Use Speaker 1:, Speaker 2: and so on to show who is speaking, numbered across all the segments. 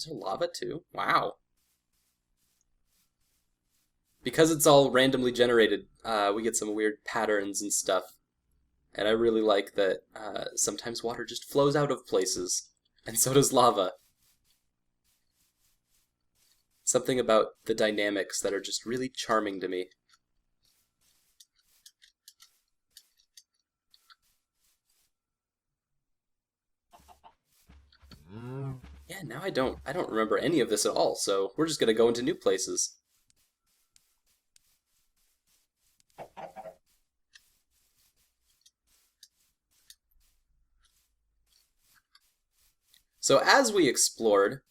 Speaker 1: Is there lava too? Wow. Because it's all randomly generated, we get some weird patterns and stuff. And I really like that sometimes water just flows out of places, and so does lava. Something about the dynamics that are just really charming to me. Yeah, now I don't remember any of this at all, so we're just gonna go into new places. So as we explored,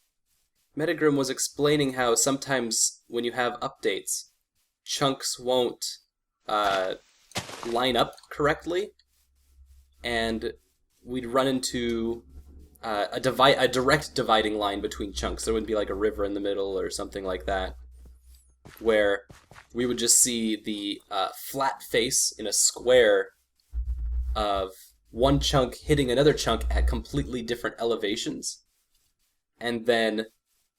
Speaker 1: Metagrim was explaining how sometimes when you have updates, chunks won't line up correctly, and we'd run into a direct dividing line between chunks. There would be like a river in the middle or something like that, where we would just see the flat face in a square of one chunk hitting another chunk at completely different elevations. And then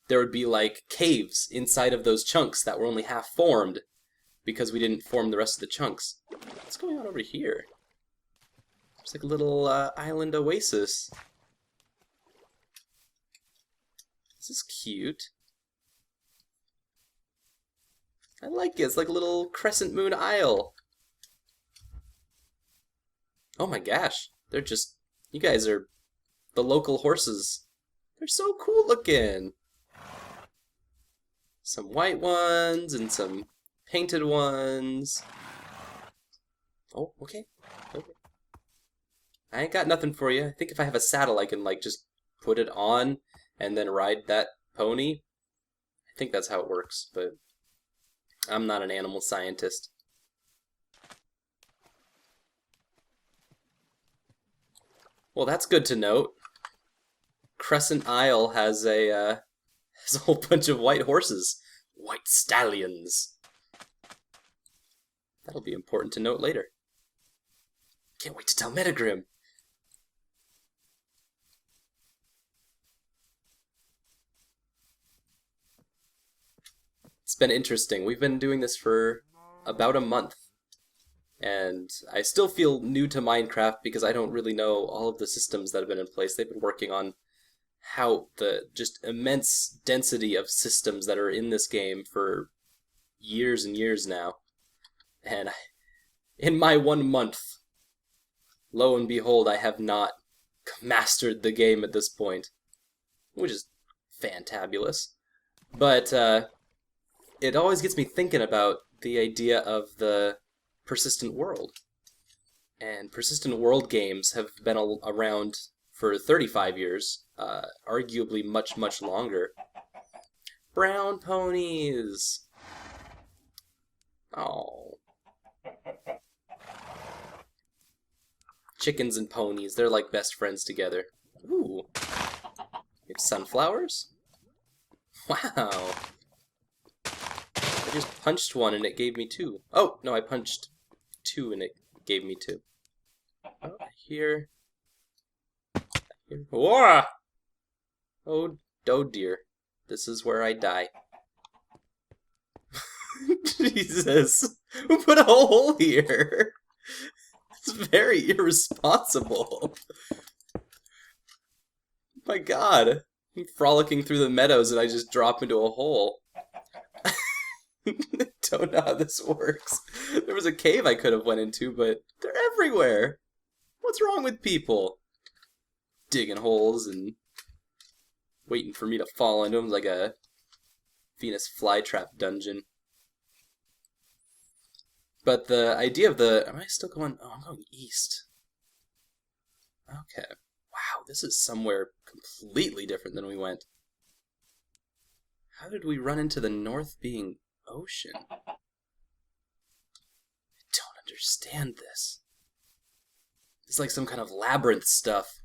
Speaker 1: there would be like caves inside of those chunks that were only half formed because we didn't form the rest of the chunks. What's going on over here? It's like a little island oasis. This is cute. I like it. It's like a little crescent moon isle. Oh my gosh. They're just... You guys are the local horses. They're so cool looking. Some white ones and some painted ones. Oh, okay. Okay. I ain't got nothing for you. I think if I have a saddle, I can, like, just put it on and then ride that pony. I think that's how it works, but I'm not an animal scientist. Well, that's good to note. Crescent Isle has a whole bunch of white horses. White stallions. That'll be important to note later. Can't wait to tell Metagrim. It's been interesting. We've been doing this for about a month. And I still feel new to Minecraft because I don't really know all of the systems that have been in place. They've been working on how the just immense density of systems that are in this game for years and years now. And in my 1 month, lo and behold, I have not mastered the game at this point, which is fantabulous. But it always gets me thinking about the idea of the persistent world. And persistent world games have been around for 35 years, arguably much, much longer. Brown ponies! Oh. Chickens and ponies, they're like best friends together. Ooh. You have sunflowers? Wow. I just punched one and it gave me 2. Oh, no, I punched 2 and it gave me 2. Oh, here. Whoa! Oh dear. This is where I die. Jesus. Who put a hole here? It's very irresponsible. My god. I'm frolicking through the meadows and I just drop into a hole. I don't know how this works. There was a cave I could have went into, but they're everywhere. What's wrong with people? Digging holes and waiting for me to fall into them like a Venus flytrap dungeon. But the idea of the... Am I still going... Oh, I'm going east. Okay. Wow, this is somewhere completely different than we went. How did we run into the north being ocean? I don't understand this. It's like some kind of labyrinth stuff.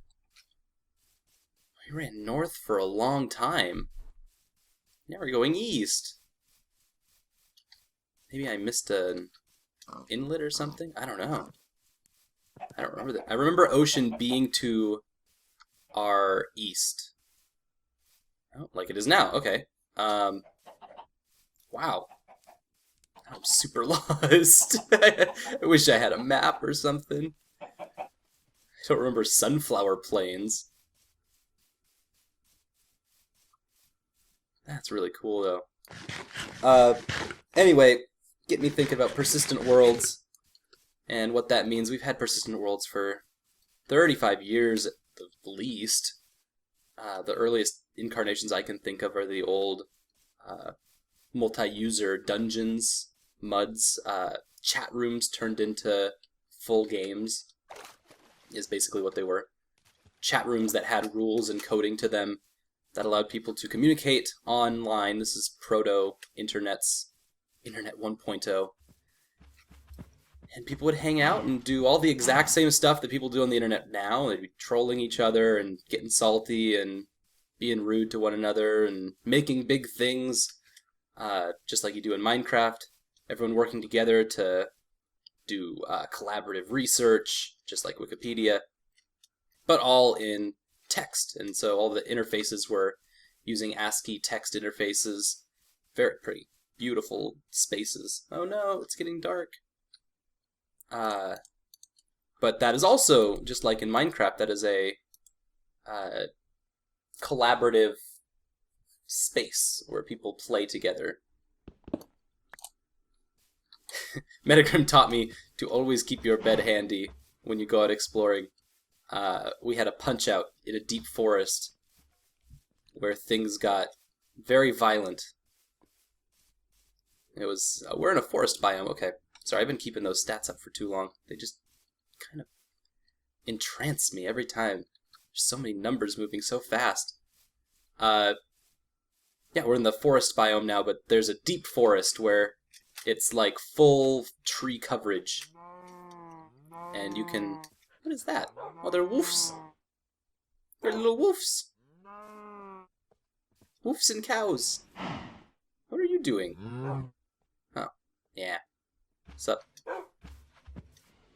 Speaker 1: We ran north for a long time. Now we're going east. Maybe I missed an inlet or something? I don't know. I don't remember that. I remember ocean being to our east. Oh, like it is now. Okay. Wow. I'm super lost. I wish I had a map or something. I don't remember sunflower plains. That's really cool, though. Anyway, get me thinking about persistent worlds and what that means. We've had persistent worlds for 35 years at the least. The earliest incarnations I can think of are the old multi-user dungeons, MUDs, chat rooms turned into full games is basically what they were. Chat rooms that had rules and coding to them that allowed people to communicate online. This is proto-internet's Internet 1.0. And people would hang out and do all the exact same stuff that people do on the internet now. They'd be trolling each other and getting salty and being rude to one another and making big things, just like you do in Minecraft. Everyone working together to do collaborative research, just like Wikipedia, but all in text. And so all the interfaces were using ASCII text interfaces. Very pretty, beautiful spaces. Oh no, it's getting dark. But that is also, just like in Minecraft, that is a collaborative space where people play together. Metagrim taught me to always keep your bed handy when you go out exploring. We had a punch-out in a deep forest where things got very violent. It was... we're in a forest biome, okay. Sorry, I've been keeping those stats up for too long. They just kind of entrance me every time. There's so many numbers moving so fast. Yeah, we're in the forest biome now, but there's a deep forest where it's like full tree coverage. And you can... What is that? Oh, they're wolves. They're little wolves. Wolves and cows. What are you doing? Oh, yeah. What's up?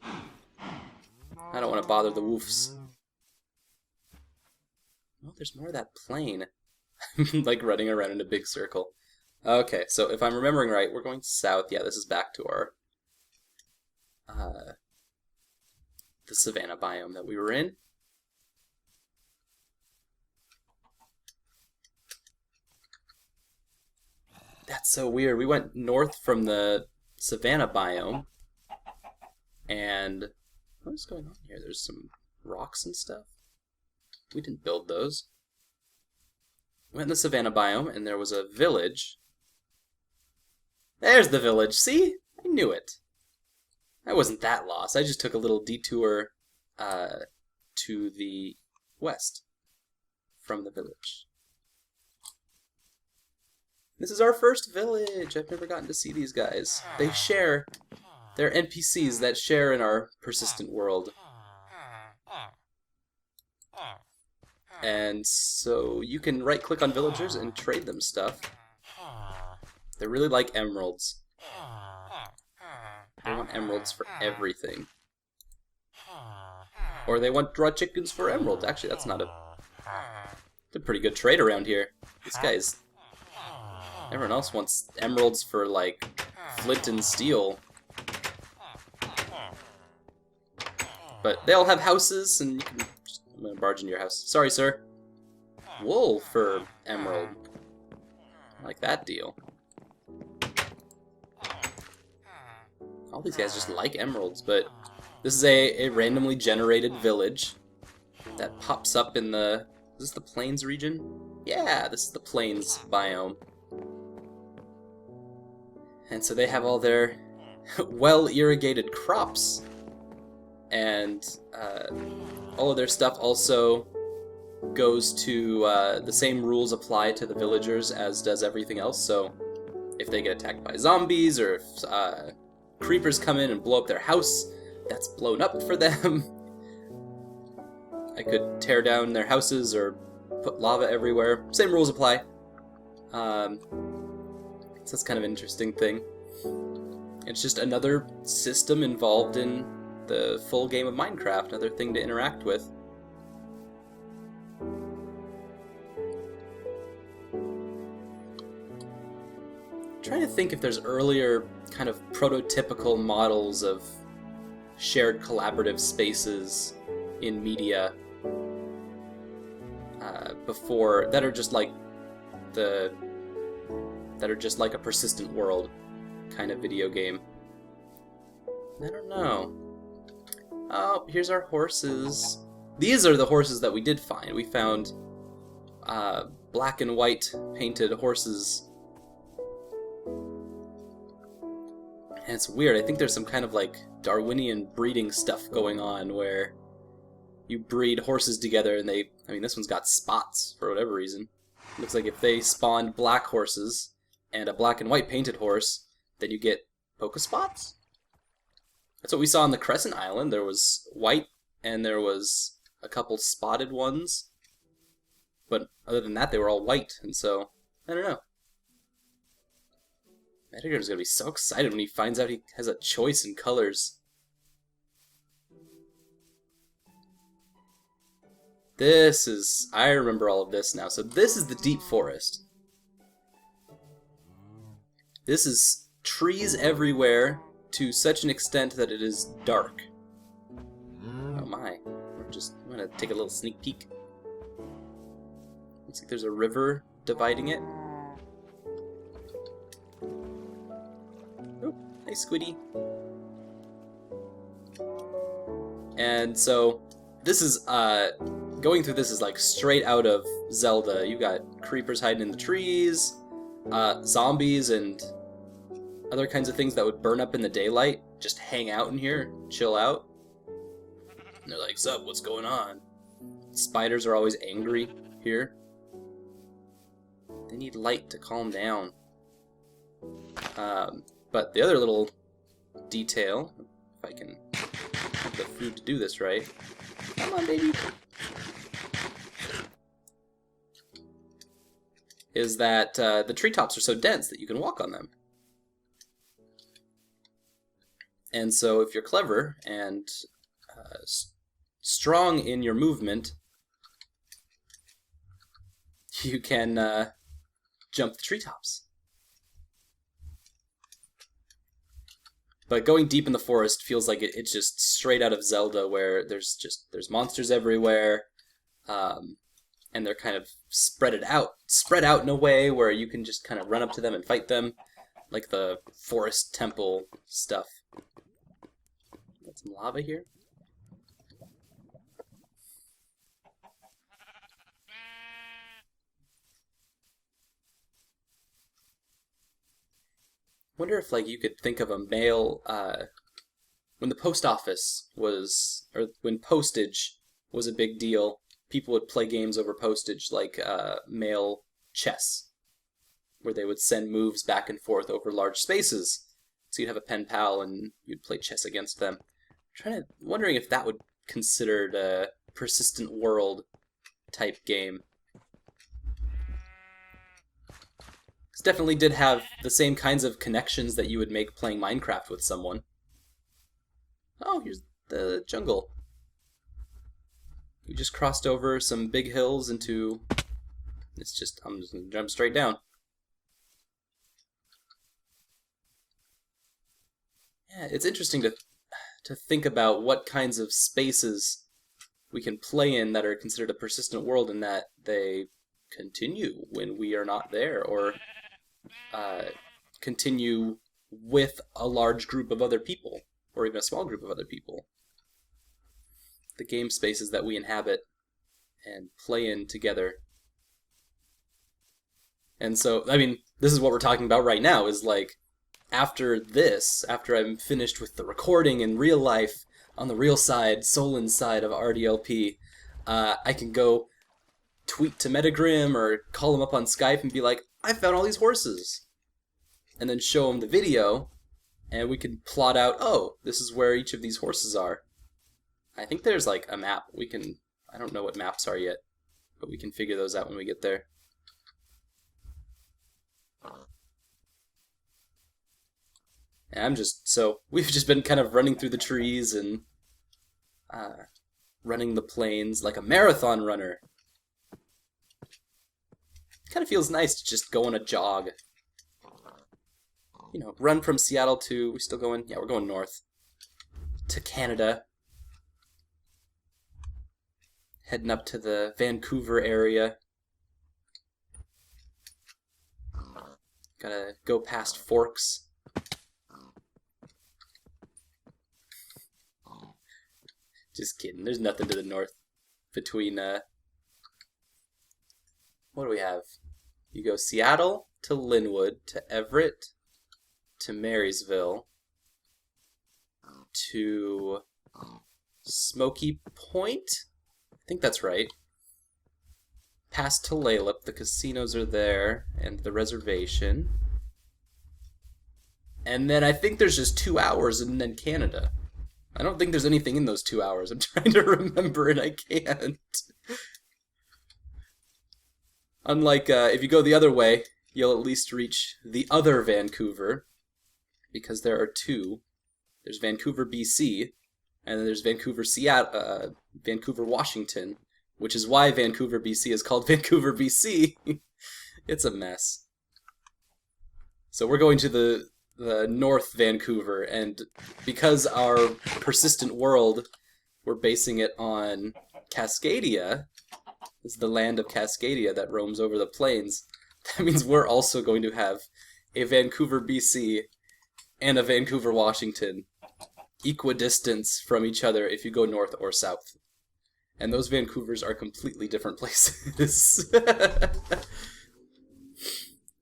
Speaker 1: I don't want to bother the wolves. Oh, there's more of that plane. Like running around in a big circle. Okay, so if I'm remembering right, we're going south. Yeah, this is back to our the savanna biome that we were in. That's so weird. We went north from the savanna biome, and what is going on here? There's some rocks and stuff. We didn't build those. We went in the savanna biome, and there was a village. There's the village. See? I knew it. I wasn't that lost. I just took a little detour to the west from the village. This is our first village. I've never gotten to see these guys. They share. They're NPCs that share in our persistent world. And so you can right-click on villagers and trade them stuff. They really like emeralds. They want emeralds for everything. Or they want raw chickens for emeralds. Actually, that's not it's a pretty good trade around here. This guy's... Everyone else wants emeralds for, like, flint and steel. But they all have houses, and you can... I'm gonna barge into your house. Sorry, sir. Wool for emerald. I like that deal. All these guys just like emeralds, but this is a randomly generated village that pops up in the... Is this the plains region? Yeah, this is the plains biome. And so they have all their well-irrigated crops. And all of their stuff also goes to... the same rules apply to the villagers as does everything else. So if they get attacked by zombies, or if creepers come in and blow up their house, that's blown up for them. I could tear down their houses or put lava everywhere. Same rules apply. So that's kind of an interesting thing. It's just another system involved in the full game of Minecraft, another thing to interact with. trying to think if there's earlier kind of prototypical models of shared collaborative spaces in media before that are just like a persistent world kind of video game. I don't know. Oh, here's our horses. These are the horses that we did find. We found black and white painted horses. And it's weird. I think there's some kind of like Darwinian breeding stuff going on where you breed horses together and I mean, this one's got spots for whatever reason. Looks like if they spawned black horses and a black and white painted horse, then you get polka spots? That's what we saw on the Crescent Island. There was white and there was a couple spotted ones. But other than that, they were all white, and so, I don't know. Edgar's gonna be so excited when he finds out he has a choice in colors. This is... I remember all of this now. So this is the deep forest. This is trees everywhere to such an extent that it is dark. Oh my. I'm gonna take a little sneak peek. Looks like there's a river dividing it. Oh, hey Squiddy. And so, this is, going through this is like straight out of Zelda. You got creepers hiding in the trees, zombies and other kinds of things that would burn up in the daylight, just hang out in here, chill out. And they're like, sup, what's going on? Spiders are always angry here. They need light to calm down. But the other little detail, if I can have the food to do this right. Come on, baby. Is that the treetops are so dense that you can walk on them. And so if you're clever and strong in your movement, you can jump the treetops. But going deep in the forest feels like it's just straight out of Zelda, where there's monsters everywhere, and they're kind of spread out in a way where you can just kind of run up to them and fight them, like the forest temple stuff. Got some lava here. Wonder if like you could think of a mail when the post office was, or when postage was a big deal, people would play games over postage, like mail chess, where they would send moves back and forth over large spaces. So you'd have a pen pal and you'd play chess against them. Wondering if that would considered a persistent world type game. Definitely did have the same kinds of connections that you would make playing Minecraft with someone. Oh, here's the jungle. We just crossed over some big hills into... I'm just gonna jump straight down. Yeah, it's interesting to think about what kinds of spaces we can play in that are considered a persistent world, and that they continue when we are not there, or continue with a large group of other people, or even a small group of other people. The game spaces that we inhabit and play in together. And so, I mean, this is what we're talking about right now, is like, after I'm finished with the recording in real life, on the real side, Solon's side of RDLP, I can go tweet to Metagrim or call him up on Skype and be like, I found all these horses. And then show him the video, and we can plot out, oh, this is where each of these horses are. I think there's like a map. I don't know what maps are yet, but we can figure those out when we get there. And we've just been kind of running through the trees and running the plains like a marathon runner. Kind of feels nice to just go on a jog. you know, run from Seattle to, we still going? Yeah, we're going north. To Canada. Heading up to the Vancouver area. Gotta go past Forks. Just kidding. There's nothing to the north between, what do we have? You go Seattle to Linwood, to Everett, to Marysville, to Smoky Point? I think that's right. Past Tulalip, the casinos are there, and the reservation. And then I think there's just 2 hours and then Canada. I don't think there's anything in those 2 hours. I'm trying to remember and I can't. Unlike, if you go the other way, you'll at least reach the other Vancouver, because there are two. There's Vancouver, BC, and then there's Vancouver, Seattle, Vancouver, Washington, which is why Vancouver, BC is called Vancouver, BC. It's a mess. So we're going to the North Vancouver, and because our persistent world, we're basing it on Cascadia, is the land of Cascadia that roams over the plains. That means we're also going to have a Vancouver, BC, and a Vancouver, Washington, equidistance from each other if you go north or south. And those Vancouvers are completely different places.